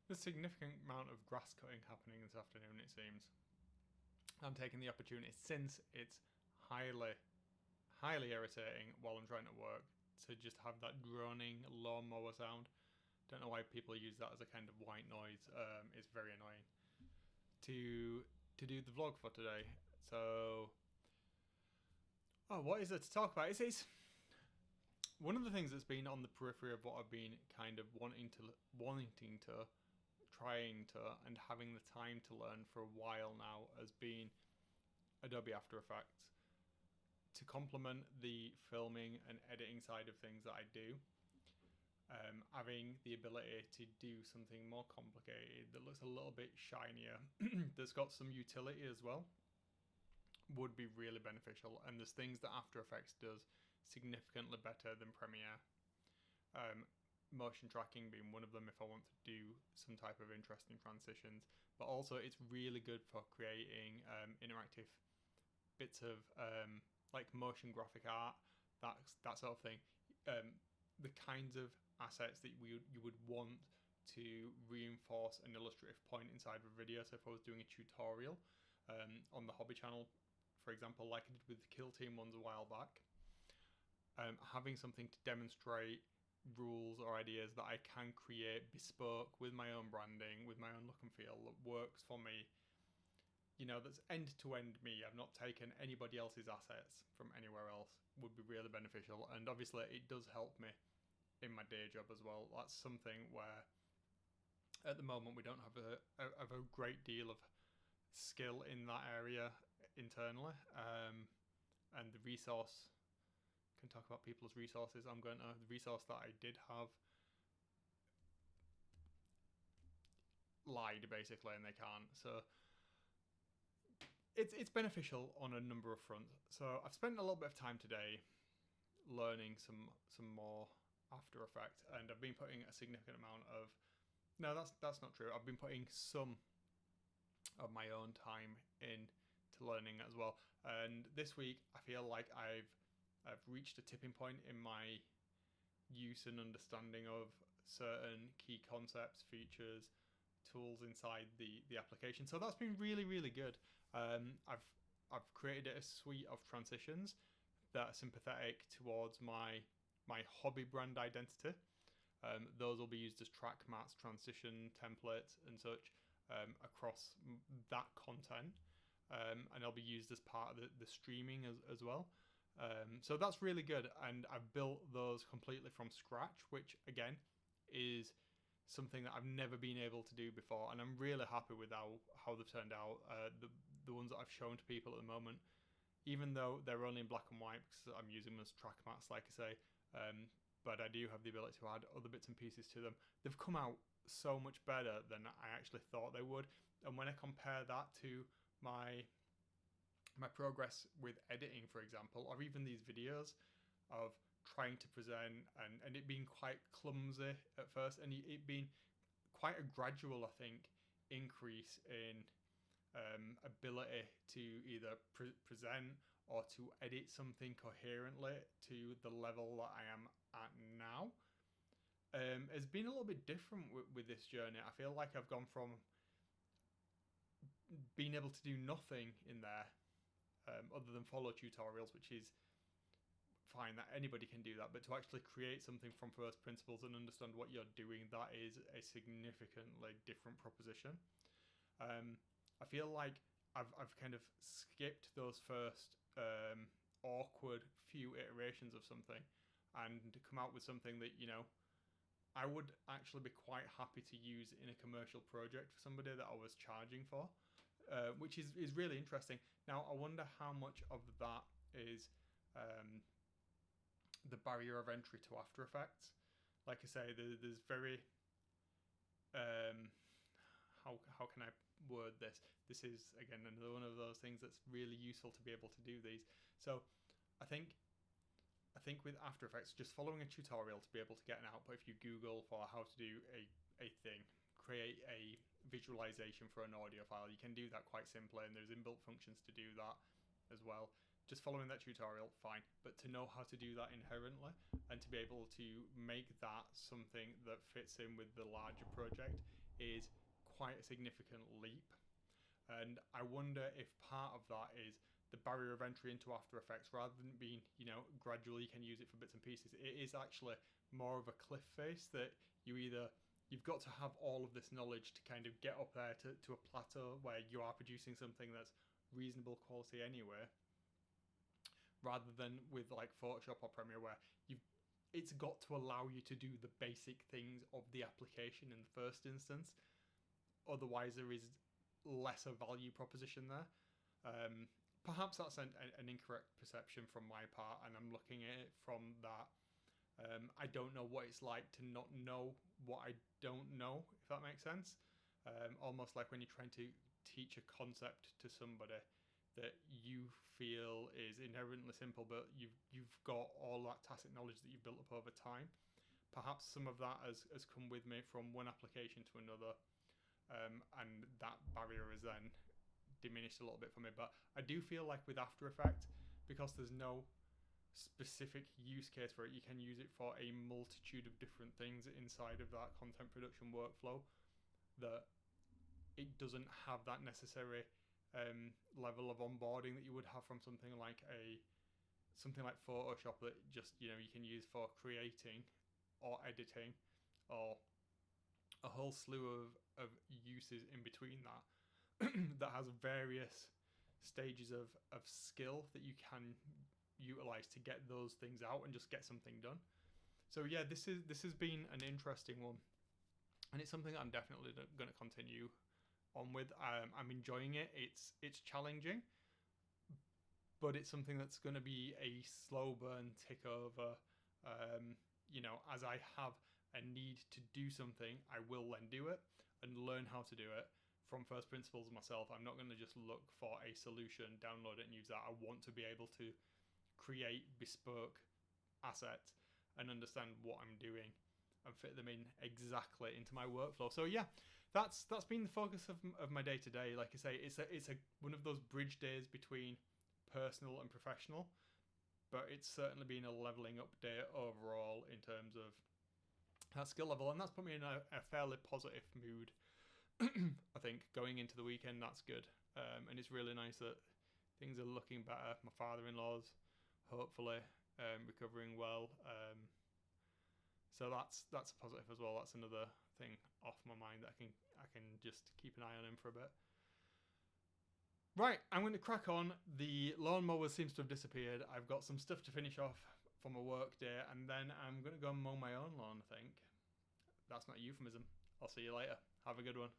There's a significant amount of grass cutting happening this afternoon, it seems. I'm taking the opportunity, since it's highly irritating while I'm trying to work, to just have that droning lawnmower sound. Don't know why people use that as a kind of white noise. It's very annoying. To do the vlog for today. So, what is there to talk about? It's one of the things that's been on the periphery of what I've been kind of wanting to, trying to, and having the time to learn for a while now has been Adobe After Effects, to complement the filming and editing side of things that I do. Having the ability to do something more complicated that looks a little bit shinier, that's got some utility as well, would be really beneficial. And there's things that After Effects does significantly better than Premiere. Motion tracking being one of them if I want to do some type of interesting transitions, but also it's really good for creating interactive bits of like motion graphic art, that sort of thing. The kinds of assets that you would want to reinforce an illustrative point inside of a video. So if I was doing a tutorial on the hobby channel, for example, like I did with the Kill Team ones a while back, having something to demonstrate rules or ideas that I can create bespoke with my own branding, with my own look and feel, that works for me, that's end to end me. I've not taken anybody else's assets from anywhere else, would be really beneficial. And obviously it does help me in my day job as well. That's something where at the moment we don't have a great deal of skill in that area internally, and the resource, can talk about people's resources. The resource that I did have lied basically, and they can't. So it's beneficial on a number of fronts. So I've spent a little bit of time today learning some more After Effects, and I've been putting a significant amount of. No, that's not true. I've been putting some of my own time in to learning as well. And this week I feel like I've reached a tipping point in my use and understanding of certain key concepts, features, tools inside the application. So that's been really, really good. I've created a suite of transitions that are sympathetic towards my hobby brand identity. Those will be used as track mats, transition templates, and such across that content, and they'll be used as part of the streaming as well. So that's really good, and I've built those completely from scratch, which again is something that I've never been able to do before, and I'm really happy with how they've turned out. The ones that I've shown to people at the moment, even though they're only in black and white because I'm using them as track mats, like I say, but I do have the ability to add other bits and pieces to them. They've come out so much better than I actually thought they would, and when I compare that to my progress with editing, for example, or even these videos of trying to present and it being quite clumsy at first, and it being quite a gradual, I think, increase in ability to either present or to edit something coherently to the level that I am at now, has been a little bit different with this journey. I feel like I've gone from being able to do nothing in there other than follow tutorials, which is fine, that anybody can do that, but to actually create something from first principles and understand what you're doing, that is a significantly different proposition. I feel like I've kind of skipped those first awkward few iterations of something and come out with something that I would actually be quite happy to use in a commercial project for somebody that I was charging for, which is really interesting. Now, I wonder how much of that is the barrier of entry to After Effects. Like I say, there's very... how can I word this? This is, again, another one of those things that's really useful to be able to do these. So I think with After Effects, just following a tutorial to be able to get an output, if you Google for how to do a thing, create a visualization for an audio file, you can do that quite simply, and there's inbuilt functions to do that as well. Just following that tutorial, fine. But to know how to do that inherently and to be able to make that something that fits in with the larger project is quite a significant leap. And I wonder if part of that is the barrier of entry into After Effects, rather than being, gradually you can use it for bits and pieces. It is actually more of a cliff face that you've got to have all of this knowledge to kind of get up there to a plateau where you are producing something that's reasonable quality anyway, rather than with like Photoshop or Premiere where it's got to allow you to do the basic things of the application in the first instance. Otherwise, there is less a value proposition there. Perhaps that's an incorrect perception from my part, and I'm looking at it from that. I don't know what it's like to not know what I don't know, if that makes sense. Almost like when you're trying to teach a concept to somebody that you feel is inherently simple, but you've got all that tacit knowledge that you've built up over time. Perhaps some of that has come with me from one application to another, and that barrier is then diminished a little bit for me. But I do feel like with After Effects, because there's no specific use case for it, you can use it for a multitude of different things inside of that content production workflow, that it doesn't have that necessary level of onboarding that you would have from something like Photoshop, that just you can use for creating or editing, or a whole slew of uses in between that that has various stages of skill that you can utilize to get those things out and just get something done. So yeah, this has been an interesting one, and it's something that I'm definitely going to continue on with. I'm enjoying it. It's challenging, but it's something that's going to be a slow burn tick over. As I have a need to do something, I will then do it and learn how to do it from first principles myself. I'm not going to just look for a solution, download it and use that. I want to be able to create bespoke assets and understand what I'm doing and fit them in exactly into my workflow. So yeah, that's been the focus of my day to day. Like I say, it's a one of those bridge days between personal and professional, but it's certainly been a leveling up day overall in terms of that skill level, and that's put me in a fairly positive mood. I think going into the weekend, that's good, and it's really nice that things are looking better. My father-in-law's hopefully recovering well, so that's a positive as well. That's another thing off my mind that I can just keep an eye on him for a bit. Right, I'm going to crack on. The lawnmower seems to have disappeared. I've got some stuff to finish off from a work day, and then I'm going to go and mow my own lawn, I think. That's not a euphemism. I'll see you later. Have a good one.